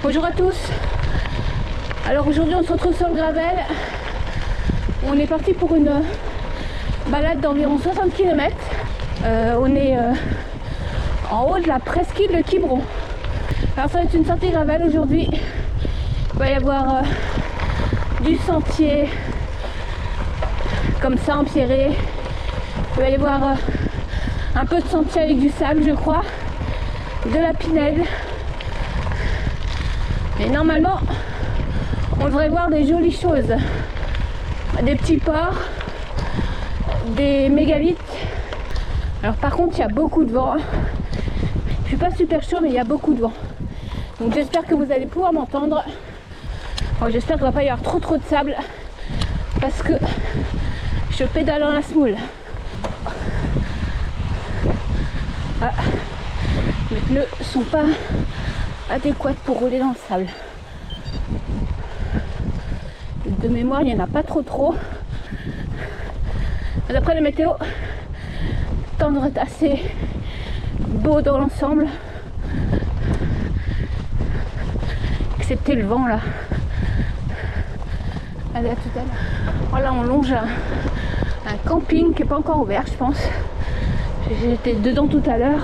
Bonjour à tous. Alors aujourd'hui on se retrouve sur le gravel. On est parti pour une balade d'environ 60 km. On est en haut de la presqu'île de Quiberon. Alors ça va être une sortie gravel aujourd'hui. Il va y avoir du sentier comme ça empierré. Il va y avoir un peu de sentier avec du sable je crois. De la pinède. Et normalement on devrait voir des jolies choses. Des petits ports, des mégalithes. Alors par contre il y a beaucoup de vent. Je suis pas super chaud mais il y a beaucoup de vent. Donc j'espère que vous allez pouvoir m'entendre. Bon, j'espère qu'il ne va pas y avoir trop de sable. Parce que je pédale en la semoule. Ah, mes pneus sont pas adéquats pour rouler dans le sable. De mémoire il n'y en a pas trop. D'après la météo, le temps devrait être assez beau dans l'ensemble. Excepté le vent là. Allez, à tout à l'heure. Voilà, on longe un camping qui n'est pas encore ouvert, je pense. J'étais dedans tout à l'heure.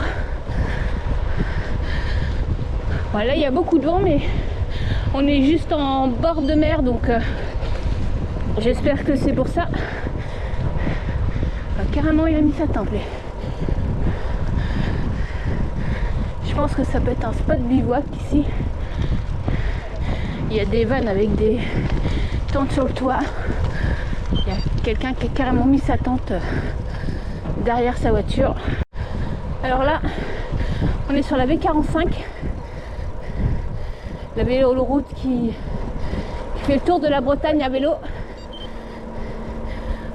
Voilà, il y a beaucoup de vent, mais on est juste en bord de mer, donc j'espère que c'est pour ça. Carrément, il a mis sa tente. Je pense que ça peut être un spot bivouac ici. Il y a des vannes avec des tentes sur le toit. Il y a quelqu'un qui a carrément mis sa tente derrière sa voiture. Alors là, on est sur la V45. La véloroute qui fait le tour de la Bretagne à vélo.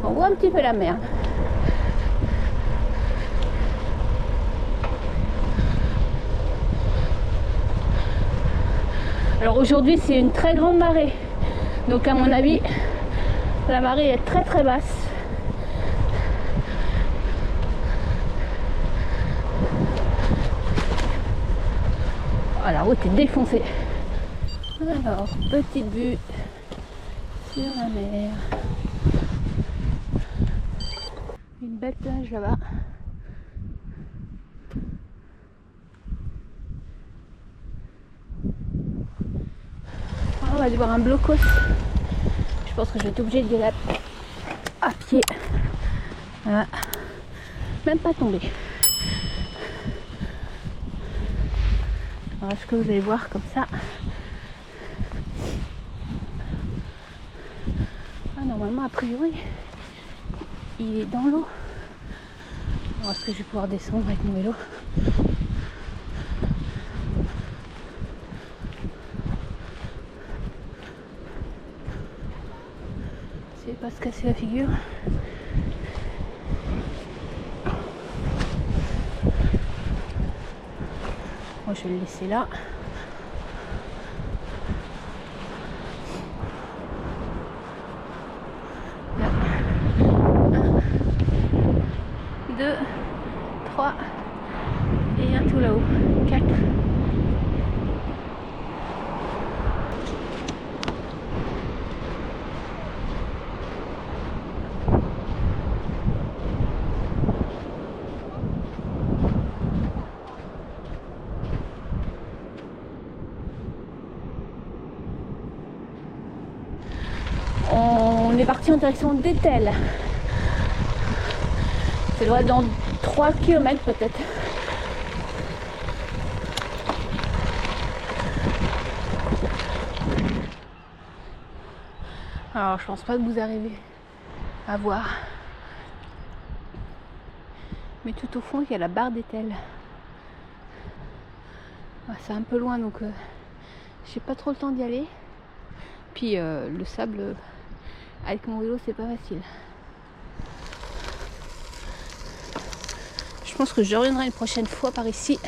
On voit un petit peu la mer. Alors aujourd'hui c'est une très grande marée. Donc à mon avis, la marée est très basse. Oh, la route est défoncée. Alors, petite vue sur la mer. Une belle plage là-bas. On va aller voir un blocos. Je pense que je vais être obligée d'y aller à pied. Voilà. Même pas tomber. Alors, ce que vous allez voir comme ça. Ah, normalement, a priori, il est dans l'eau. Alors, est-ce que je vais pouvoir descendre avec mon vélo? Je vais pas se casser la figure. Moi je vais le laisser là. Là. 1, 2, 3 et un tout là-haut. 4. On est parti en direction d'Étel. Ça doit être dans 3 km peut-être. Alors je pense pas que vous arrivez à voir. Mais tout au fond il y a la barre d'Étel. C'est un peu loin donc j'ai pas trop le temps d'y aller. Puis le sable avec mon vélo c'est pas facile. Je pense que je reviendrai une prochaine fois par ici.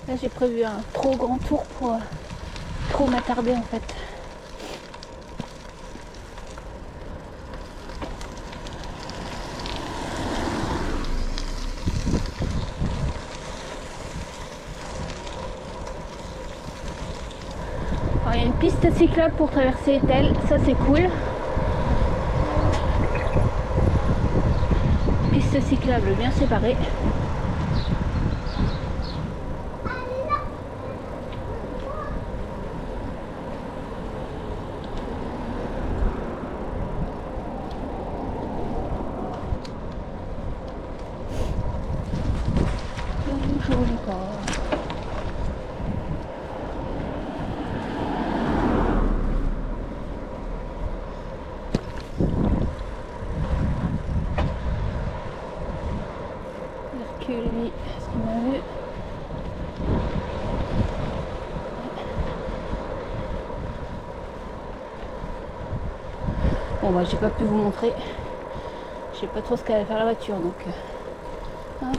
Là j'ai prévu un trop grand tour pour trop m'attarder en fait. il y a une piste cyclable pour traverser Etel, ça c'est cool. Piste cyclable bien séparée. Joli port. Hercule, lui, est-ce qu'il m'a vu? Bon bah j'ai pas pu vous montrer. Je sais pas trop ce qu'elle va faire la voiture donc. Hop.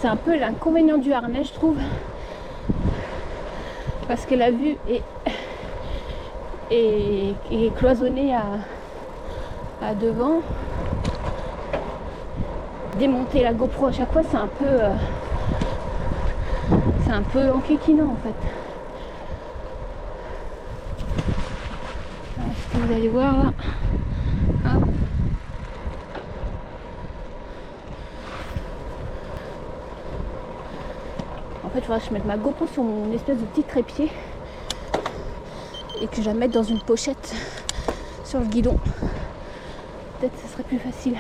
C'est un peu l'inconvénient du harnais, je trouve, parce que la vue est cloisonnée à devant. Démonter la GoPro à chaque fois, c'est un peu enquiquinant en fait. Alors, ce que vous allez voir là. Hop. En fait, il faudrait que je mette ma GoPro sur mon espèce de petit trépied et que je la mette dans une pochette sur le guidon. Peut-être que ce serait plus facile.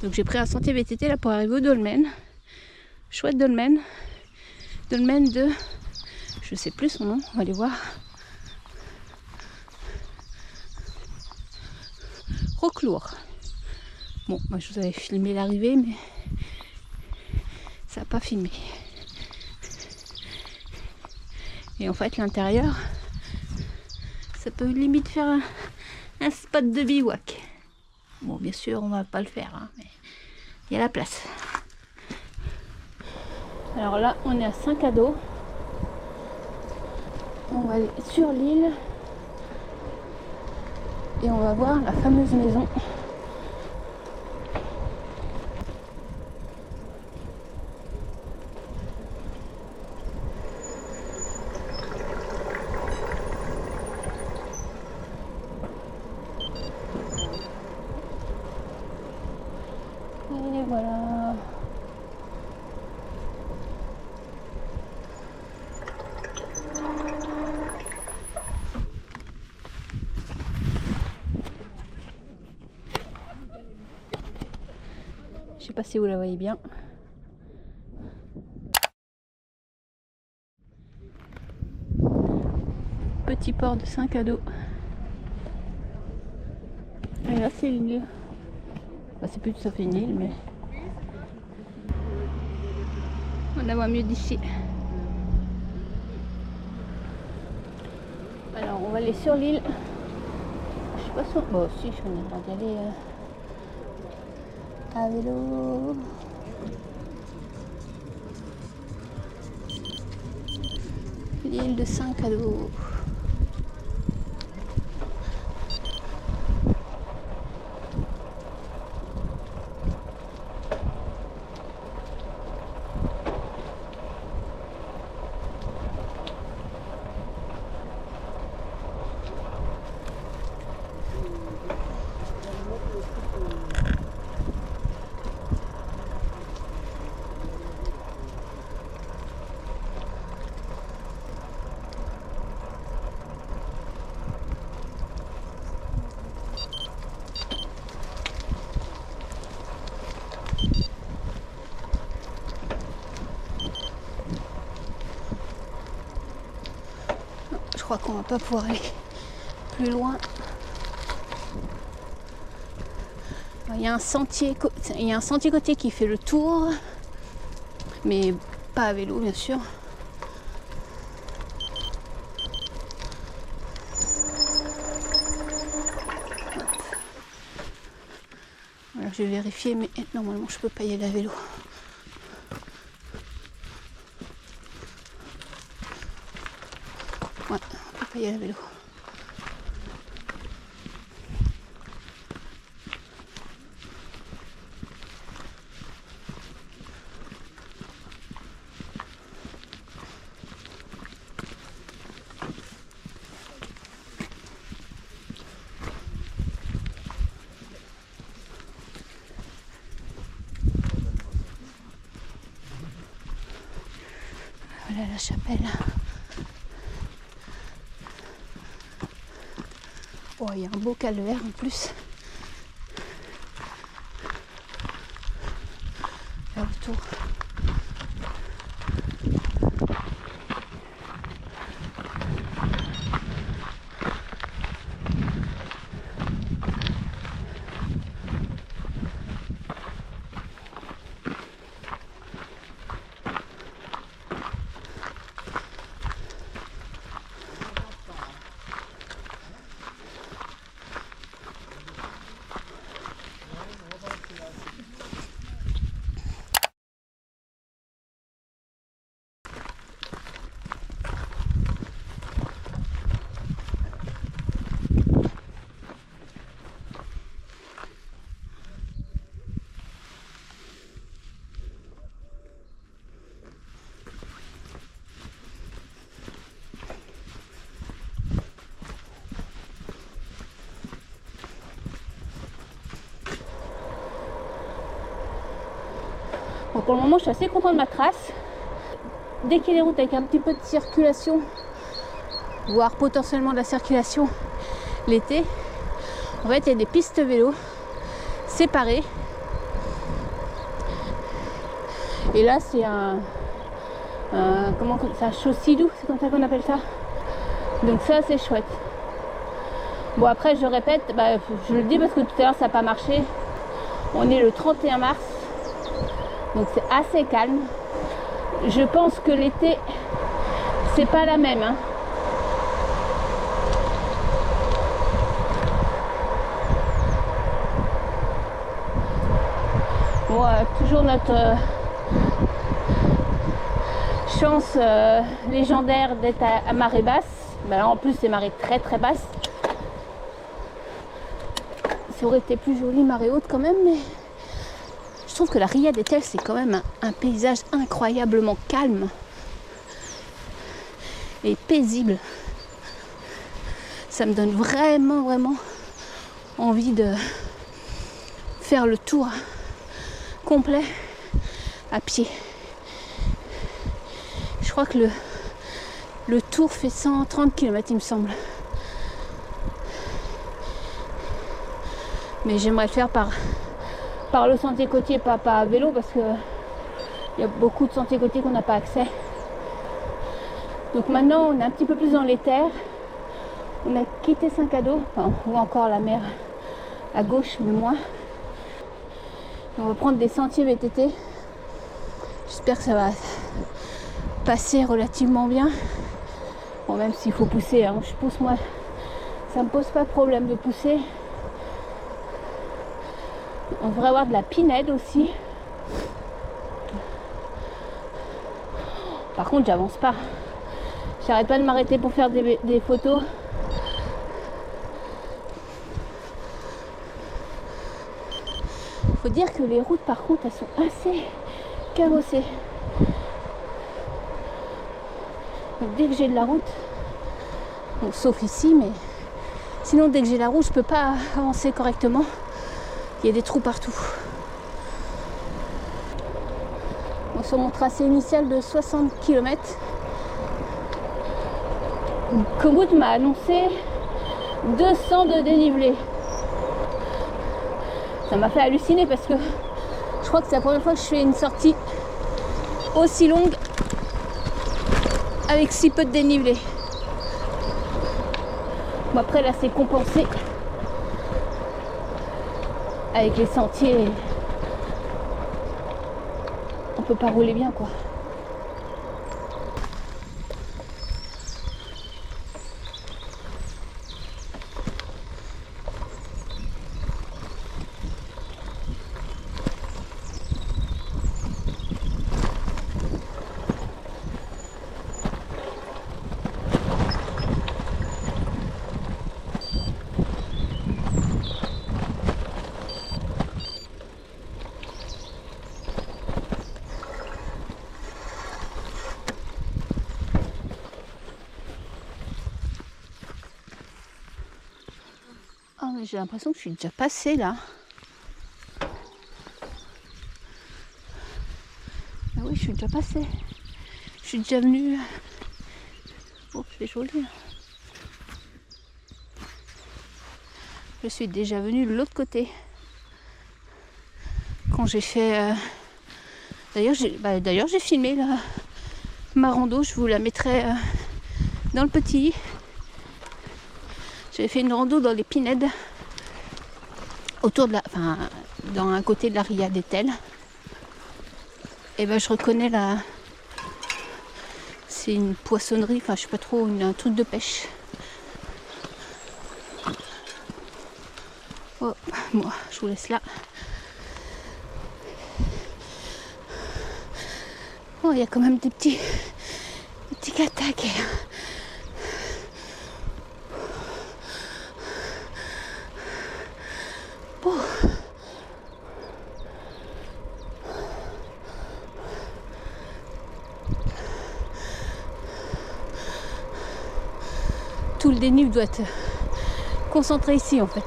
Donc j'ai pris un sentier VTT là pour arriver au dolmen. Chouette dolmen. Dolmen de... je sais plus son nom, on va aller voir. Roquelour. Bon, moi je vous avais filmé l'arrivée mais ça n'a pas filmé. Et en fait l'intérieur, ça peut limite faire un spot de bivouac. Bon bien sûr on va pas le faire, hein, mais il y a la place. Alors là on est à Saint-Cado. On va aller sur l'île et on va voir la fameuse maison. Et voilà. Je sais pas si vous la voyez bien. Petit port de Saint-Cado. Et là c'est l'île. Bah, c'est plus tout à fait une île mais on la voit mieux d'ici. Alors on va aller sur l'île. Je sais pas si on... bon si je connais le droit d'y aller à vélo. L'île de Saint-Cado. crois qu'on va pas pouvoir aller plus loin. Il y a un sentier côtier qui fait le tour, mais pas à vélo bien sûr. Alors je vais vérifier, mais normalement je peux pas y aller à vélo. Ouais, on peut pas y aller à vélo. Voilà la chapelle. Oh, il y a un beau calvaire en plus. Faire le tour. Bon, pour le moment, je suis assez content de ma trace. Dès qu'il y a des routes avec un petit peu de circulation, voire potentiellement de la circulation l'été, en fait, il y a des pistes vélo séparées. Et là, c'est un chaussidou, c'est comme ça qu'on appelle ça. Donc ça, c'est chouette. Bon, après, je répète, je le dis parce que tout à l'heure, ça n'a pas marché. On est le 31 mars. Donc c'est assez calme. Je pense que l'été, c'est pas la même. Hein. Bon, toujours notre chance légendaire d'être à marée basse. Là, en plus, c'est marée très très basse. Ça aurait été plus joli marée haute quand même, mais je trouve que la Ria d'Etel, c'est quand même un paysage incroyablement calme et paisible. Ça me donne vraiment envie de faire le tour complet à pied. Je crois que le tour fait 130 km, il me semble. Mais j'aimerais le faire par le sentier côtier, pas à vélo, parce que il y a beaucoup de sentiers côtiers qu'on n'a pas accès. Donc maintenant, on est un petit peu plus dans les terres. On a quitté Saint-Cado, enfin, on voit encore la mer à gauche, mais moins. On va prendre des sentiers VTT. J'espère que ça va passer relativement bien. Bon, même s'il faut pousser, hein, je pousse moi. Ça me pose pas de problème de pousser. On devrait avoir de la pinède aussi. Par contre, j'avance pas. J'arrête pas de m'arrêter pour faire des photos. Faut dire que les routes, par contre, elles sont assez cabossées. Donc, dès que j'ai de la route, bon, sauf ici, mais sinon, dès que j'ai la route, je peux pas avancer correctement. Il y a des trous partout. Bon, sur mon tracé initial de 60 km, Komoot m'a annoncé 200 de dénivelé. Ça m'a fait halluciner parce que je crois que c'est la première fois que je fais une sortie aussi longue avec si peu de dénivelé. Bon, après là c'est compensé avec les sentiers, on peut pas rouler bien quoi. Oh mais j'ai l'impression que je suis déjà passée là. Ah oui, je suis déjà passée. Je suis déjà venue. Oh, c'est joli. Je suis déjà venue de l'autre côté. Quand j'ai fait... D'ailleurs, j'ai filmé là, ma rando. Je vous la mettrai dans le petit. J'avais fait une rando dans les Pinèdes. Autour de la... Enfin, dans un côté de la Ria d'Etel. Et ben je reconnais la... C'est une poissonnerie, enfin je sais pas trop, un truc de pêche. Oh, moi, je vous laisse là. Oh, il y a quand même des petits catacs. Oh. Tout le dénivelé doit être concentré ici en fait.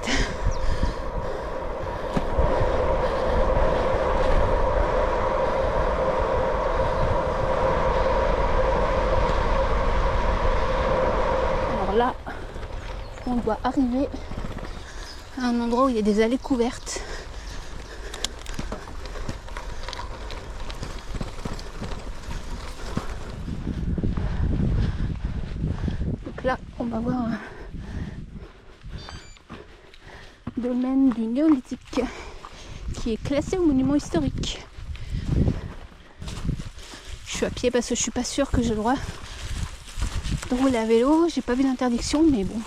Alors là, on doit arriver à un endroit où il y a des allées couvertes. Donc là, on va voir un domaine du néolithique qui est classé au monument historique. Je suis à pied parce que je suis pas sûre que j'ai le droit de rouler à vélo. J'ai pas vu d'interdiction, mais bon.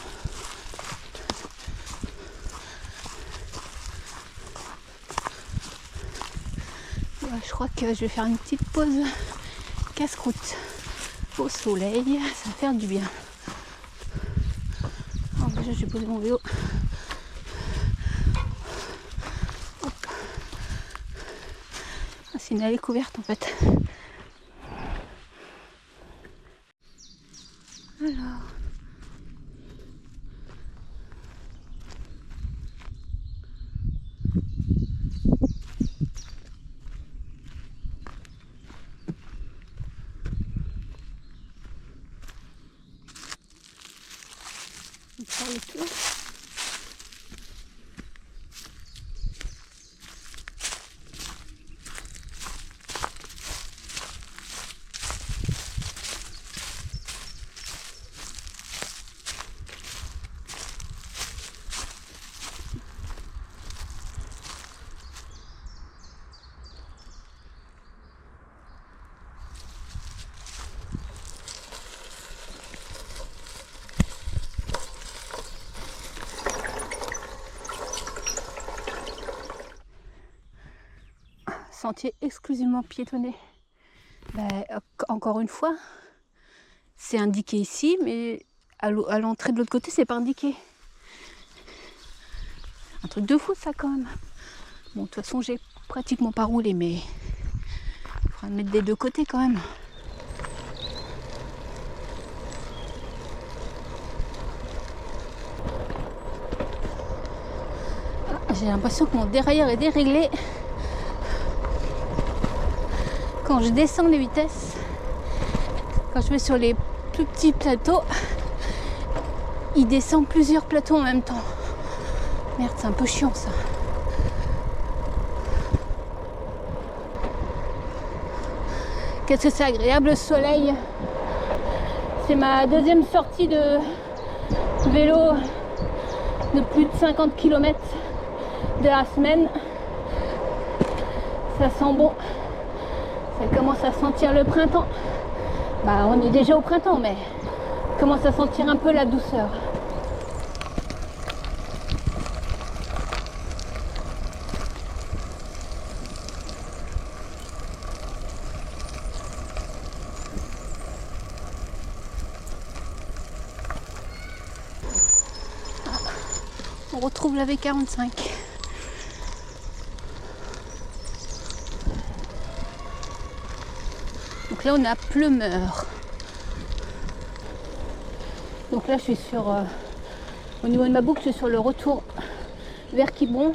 Ouais, je crois que je vais faire une petite pause casse-croûte au soleil. Ça va faire du bien. Alors déjà, j'ai posé mon vélo. C'est une allée couverte en fait. Alors. On prend le tour. Sentier exclusivement piétonné. Encore une fois, c'est indiqué ici, mais à l'entrée de l'autre côté, c'est pas indiqué. Un truc de fou ça quand même. Bon, de toute façon, j'ai pratiquement pas roulé, mais il faudra le mettre des deux côtés quand même. J'ai l'impression que mon dérailleur est déréglé. Quand je descends les vitesses, quand je vais sur les plus petits plateaux, il descend plusieurs plateaux en même temps. Merde, c'est un peu chiant ça. Qu'est-ce que c'est agréable le soleil. C'est ma deuxième sortie de vélo de plus de 50 km de la semaine. Ça sent bon. Ça commence à sentir le printemps. Bah, on est déjà au printemps, mais commence à sentir un peu la douceur. On retrouve la V45. Donc là on est à Pleumeur. Donc là je suis sur au niveau de ma boucle, je suis sur le retour vers Quiberon.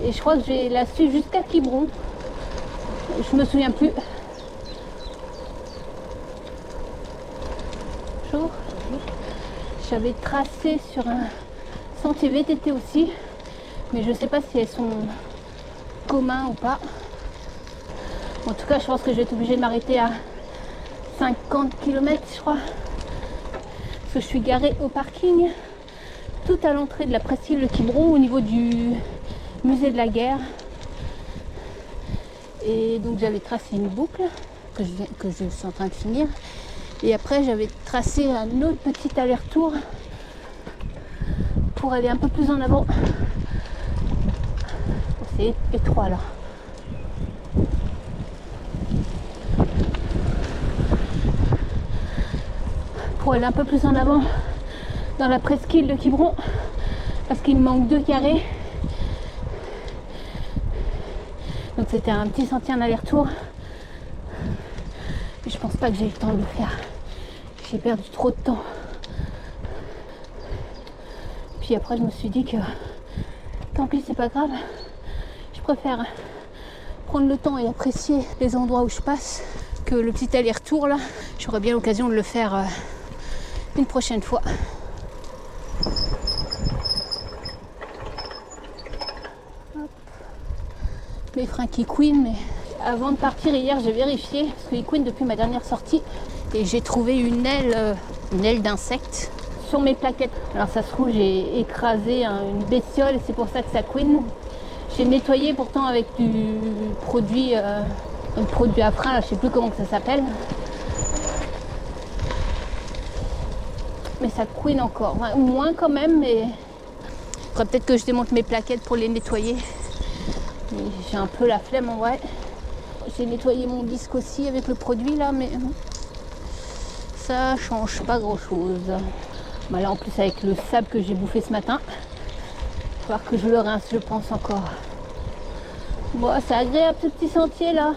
Et je crois que je vais la suivre jusqu'à Quiberon. Je me souviens plus. Bonjour. J'avais tracé sur un sentier VTT aussi, mais je sais pas si elles sont communs ou pas. En tout cas, je pense que je vais être obligée de m'arrêter à 50 km, je crois, parce que je suis garée au parking tout à l'entrée de la presqu'île de Quiberon, au niveau du musée de la guerre. Et donc j'avais tracé une boucle que je suis en train de finir, et après j'avais tracé un autre petit aller-retour pour aller un peu plus en avant. C'est étroit là. Pour aller un peu plus en avant dans la presqu'île de Quiberon, parce qu'il me manque 2 carrés. Donc c'était un petit sentier en aller-retour. Et je pense pas que j'ai eu le temps de le faire. J'ai perdu trop de temps. Puis après je me suis dit que tant pis, c'est pas grave, je préfère prendre le temps et apprécier les endroits où je passe que le petit aller-retour là. J'aurai bien l'occasion de le faire une prochaine fois. Hop. Mes freins qui couinent, mais avant de partir hier j'ai vérifié parce qu'ils couinent depuis ma dernière sortie et j'ai trouvé une aile d'insecte sur mes plaquettes. Alors ça se trouve j'ai écrasé une bestiole et c'est pour ça que ça couine. J'ai nettoyé pourtant avec du produit, un produit à frein, là, je sais plus comment que ça s'appelle. Mais ça couine encore, enfin, moins quand même, mais il faudrait peut-être que je démonte mes plaquettes pour les nettoyer. J'ai un peu la flemme en vrai. J'ai nettoyé mon disque aussi avec le produit là, mais ça change pas grand chose. Bah là en plus avec le sable que j'ai bouffé ce matin, il va falloir que je le rince, je pense encore. Bon, c'est agréable ce petit sentier là.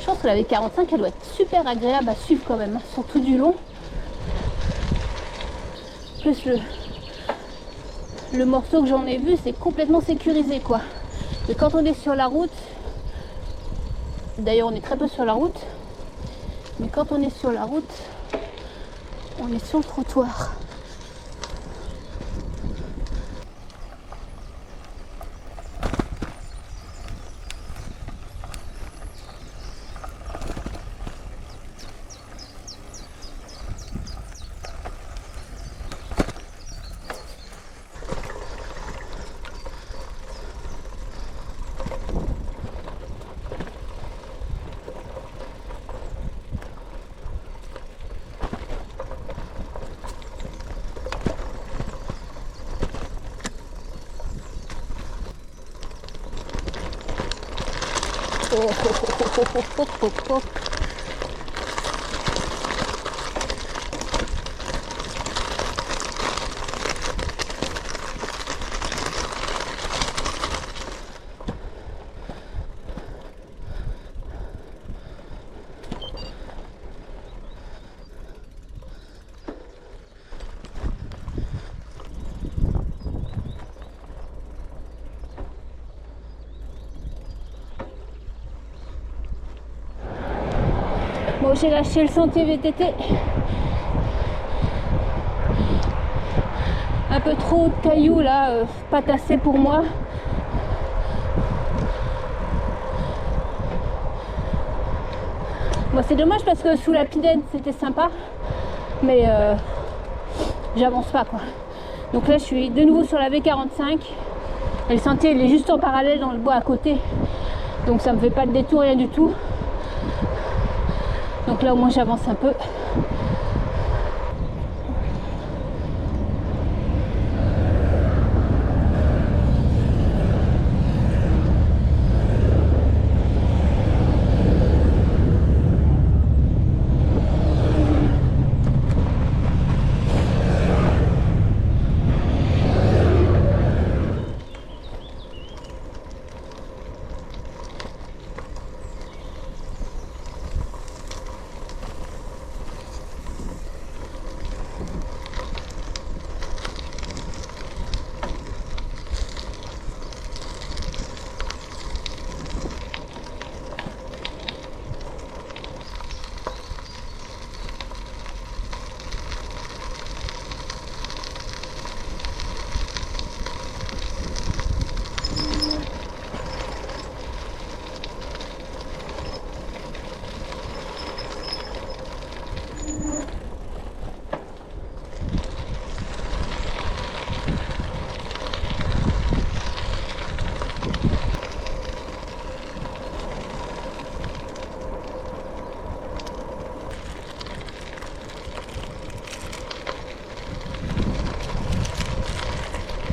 Je pense que la V45 elle doit être super agréable à suivre quand même, hein, surtout du long. Plus le morceau que j'en ai vu, c'est complètement sécurisé quoi. Et quand on est sur la route, d'ailleurs on est très peu sur la route, mais quand on est sur la route, on est sur le trottoir. Oh, oh, oh, oh, oh, oh, oh, oh. Bon, j'ai lâché le sentier VTT. Un peu trop de cailloux là, pas assez pour moi. Bon, c'est dommage parce que sous la Pinède c'était sympa, mais j'avance pas quoi. Donc là je suis de nouveau sur la V45 et le sentier il est juste en parallèle dans le bois à côté, donc ça me fait pas de détour, rien du tout. Donc là au moins j'avance un peu.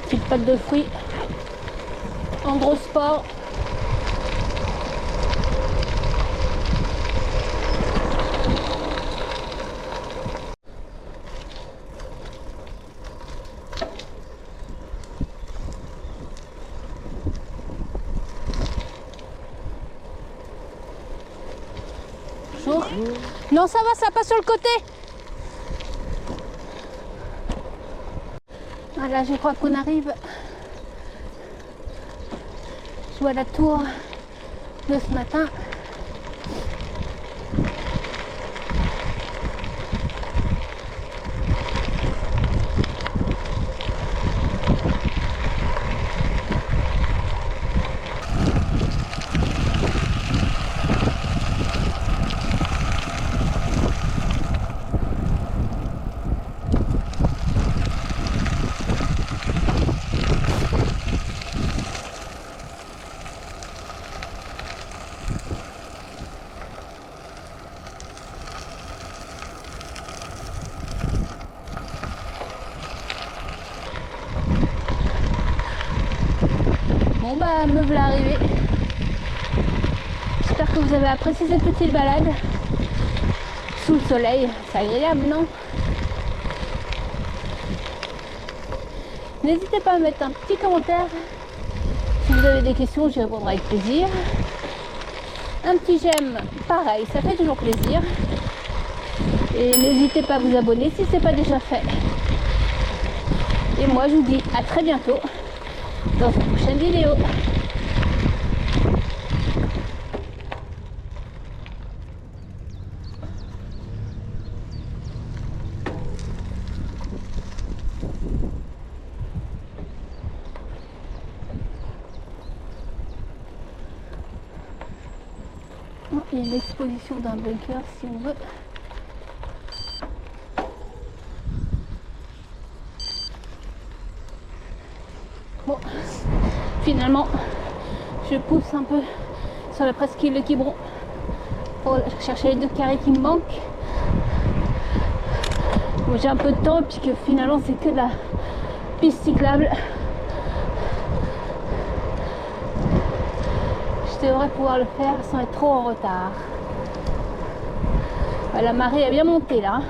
Petite pâte de fruits, Androsport. Bonjour. Non ça va, ça passe sur le côté. Voilà, je crois qu'on arrive. Je vois la tour de ce matin. Bon bah me voilà arrivé. J'espère que vous avez apprécié cette petite balade sous le soleil. C'est agréable, non? N'hésitez pas à mettre un petit commentaire. Si vous avez des questions, j'y répondrai avec plaisir. Un petit j'aime, pareil, ça fait toujours plaisir. Et n'hésitez pas à vous abonner si ce n'est pas déjà fait. Et moi je vous dis à très bientôt dans une prochaine vidéo. Il y a une exposition d'un bunker si on veut. Bon, finalement, je pousse un peu sur la presqu'île de Quiberon pour chercher les 2 carrés qui me manquent. Bon, j'ai un peu de temps puisque finalement c'est que de la piste cyclable. Je devrais pouvoir le faire sans être trop en retard. La marée est bien montée là.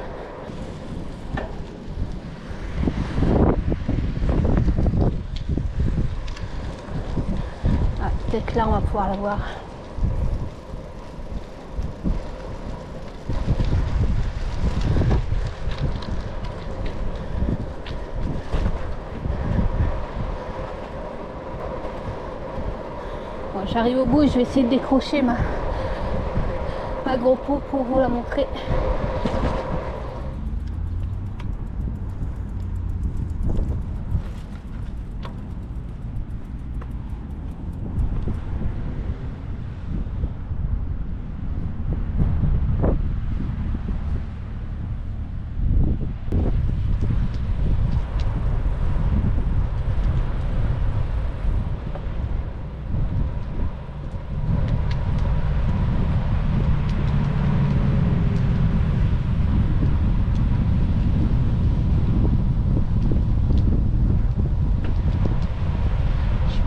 Ah, peut-être que là on va pouvoir la voir. Bon, j'arrive au bout et je vais essayer de décrocher ma GoPro pour vous la montrer.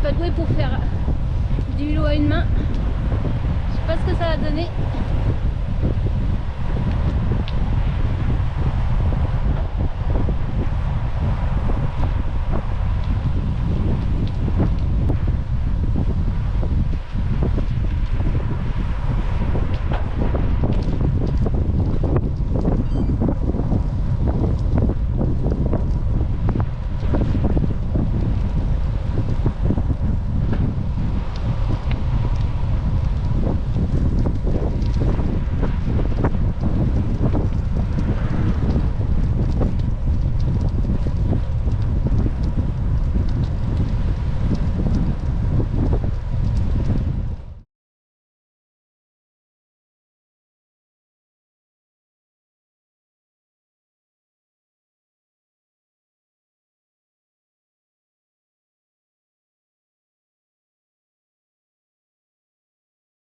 pas douée pour faire du vélo à une main. Je sais pas ce que ça va donner.